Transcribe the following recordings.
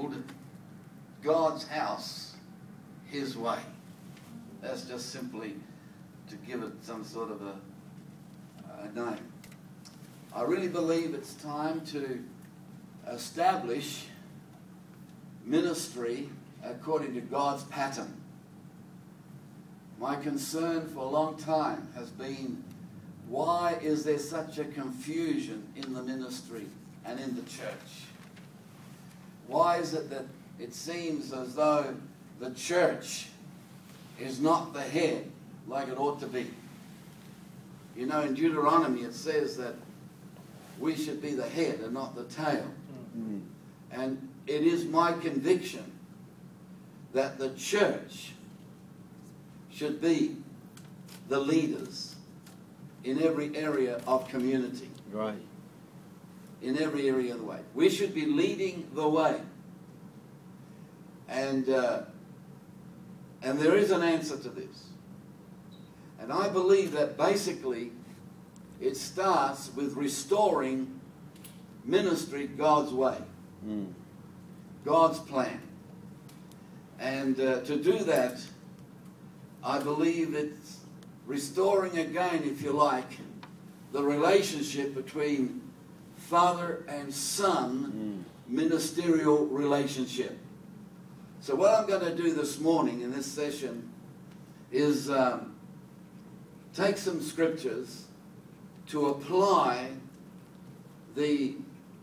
build God's house his way. That's just simply to give it some sort of a name. I really believe it's time to establish ministry according to God's pattern. My concern for a long time has been, why is there such a confusion in the ministry and in the church? Why is it that it seems as though the church is not the head like it ought to be? You know, in Deuteronomy it says that we should be the head and not the tail. Mm-hmm. And it is my conviction that the church should be the leaders in every area of community. Right. In every area of the way. We should be leading the way. And there is an answer to this. And I believe that basically it starts with restoring ministry God's way. Mm. God's plan. And to do that, I believe it's restoring again, if you like, the relationship between father and son, ministerial relationship. So what I'm going to do this morning in this session is take some scriptures to apply the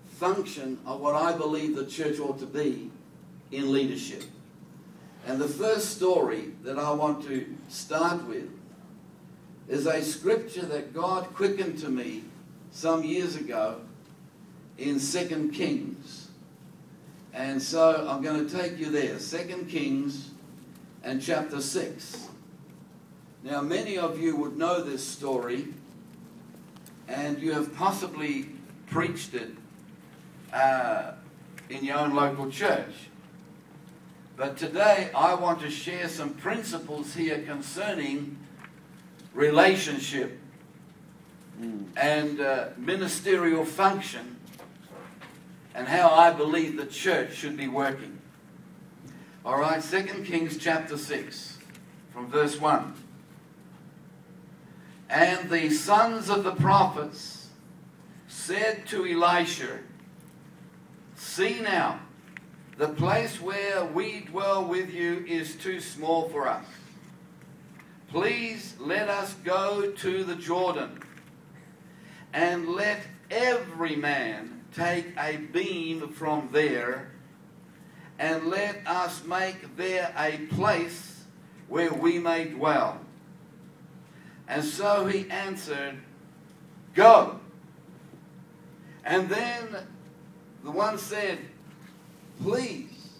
function of what I believe the church ought to be in leadership. And the first story that I want to start with is a scripture that God quickened to me some years ago in 2 Kings. And so I'm going to take you there, 2 Kings and chapter 6. Now many of you would know this story, and you have possibly preached it in your own local church. But today I want to share some principles here concerning relationship and ministerial function, and how I believe the church should be working. All right, 2 Kings chapter 6, from verse 1. And the sons of the prophets said to Elisha, "See now, the place where we dwell with you is too small for us. Please let us go to the Jordan, and let every man take a beam from there, and let us make there a place where we may dwell." And so he answered, "Go." And then the one said, "Please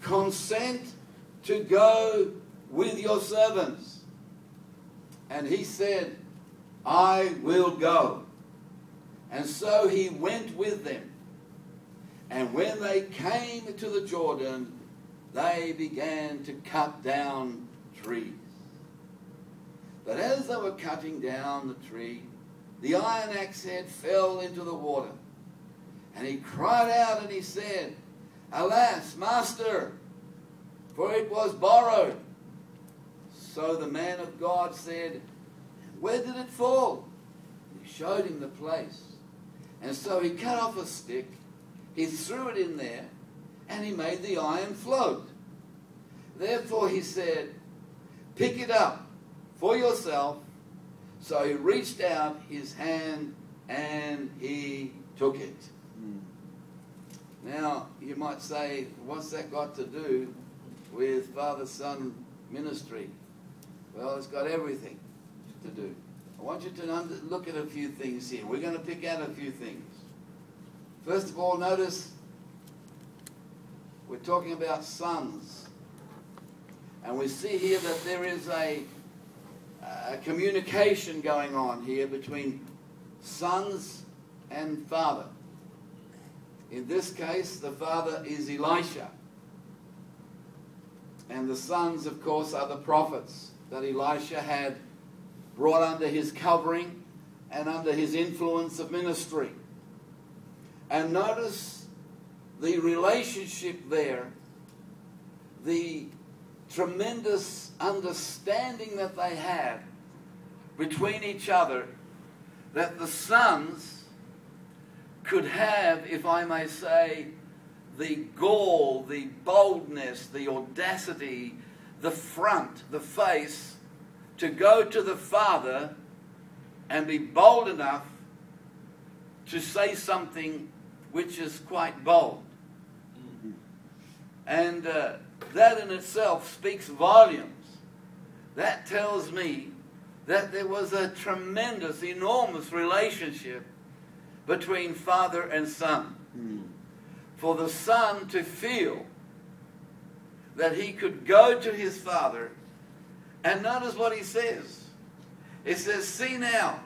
consent to go with your servants." And he said, "I will go." And so he went with them. And when they came to the Jordan, they began to cut down trees. But as they were cutting down the tree, the iron axe head fell into the water. And he cried out and he said, "Alas, master, for it was borrowed." So the man of God said, "Where did it fall?" He showed him the place. And so he cut off a stick, he threw it in there, and he made the iron float. Therefore he said, "Pick it up for yourself." So he reached out his hand and he took it. Now, you might say, what's that got to do with father-son ministry? Well, it's got everything to do. I want you to look at a few things here. We're going to pick out a few things. First of all, notice we're talking about sons. And we see here that there is a communication going on here between sons and father. In this case, the father is Elisha. And the sons, of course, are the prophets that Elisha had brought under his covering and under his influence of ministry. And notice the relationship there, the tremendous understanding that they had between each other, that the sons could have, if I may say, the gall, the boldness, the audacity, the front, the face, to go to the father and be bold enough to say something which is quite bold. And that in itself speaks volumes. That tells me that there was a tremendous, enormous relationship between father and son. For the son to feel that he could go to his father, and notice what he says. It says, "See now,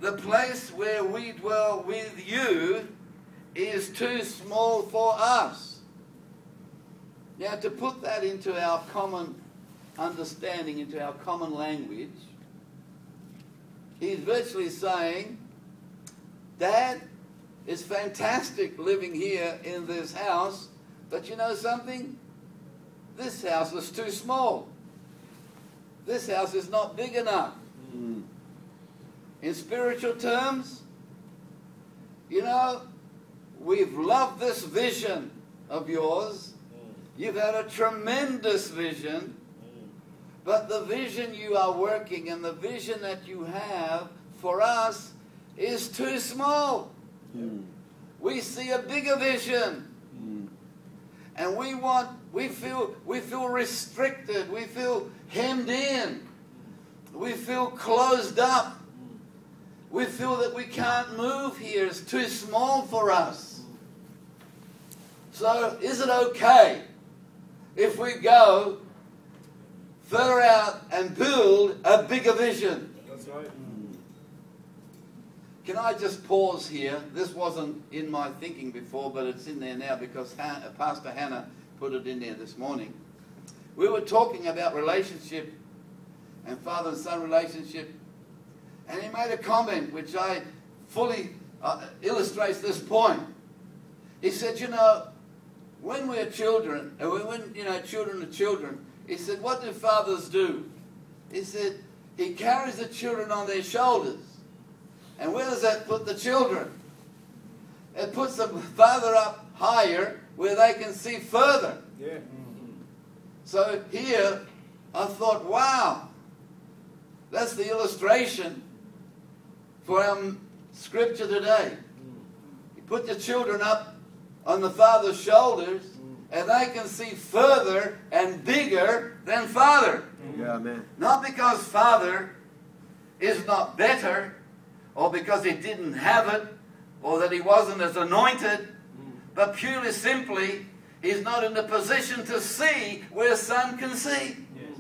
the place where we dwell with you is too small for us." Now, to put that into our common understanding, into our common language, he's virtually saying, Dad, it's fantastic living here in this house, but you know something? This house is too small. This house is not big enough. In spiritual terms, you know, we've loved this vision of yours. You've had a tremendous vision, but the vision you are working and the vision that you have for us is too small. We see a bigger vision, and we feel restricted. We feel hemmed in. We feel closed up. We feel that we can't move here. It's too small for us. So is it okay if we go further out and build a bigger vision? That's right. Can I just pause here? This wasn't in my thinking before, but it's in there now because Pastor Hannah put it in there this morning. We were talking about relationship and father and son relationship, and he made a comment which I fully illustrates this point. He said, you know, when we're children, children are children, he said, what do fathers do? He said, he carries the children on their shoulders. And where does that put the children? It puts the father up higher where they can see further. Yeah. So here, I thought, wow, that's the illustration for our scripture today. You put the children up on the father's shoulders, and they can see further and bigger than father. Yeah, man. Not because father is not better, or because he didn't have it, or that he wasn't as anointed, but purely simply, he's not in the position to see where son can see. Yes.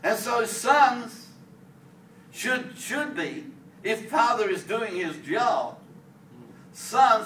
And so sons should be, if father is doing his job, sons